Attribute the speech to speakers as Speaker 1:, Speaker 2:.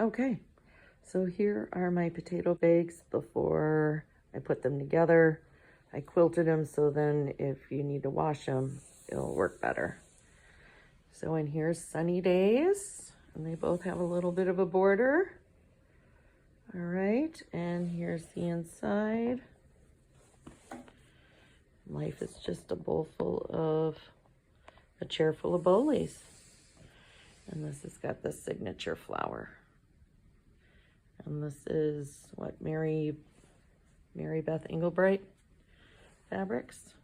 Speaker 1: Okay, so here are my potato bags before I put them together. I quilted them so then if you need to wash them, it'll work better. So in here's Sunny Days, and they both have a little bit of a border. All right, and here's the inside. Life is just a bowl full of, a chair full of Bolies. And this has got the signature flower. And this is what, Mary Beth Engelbright Fabrics.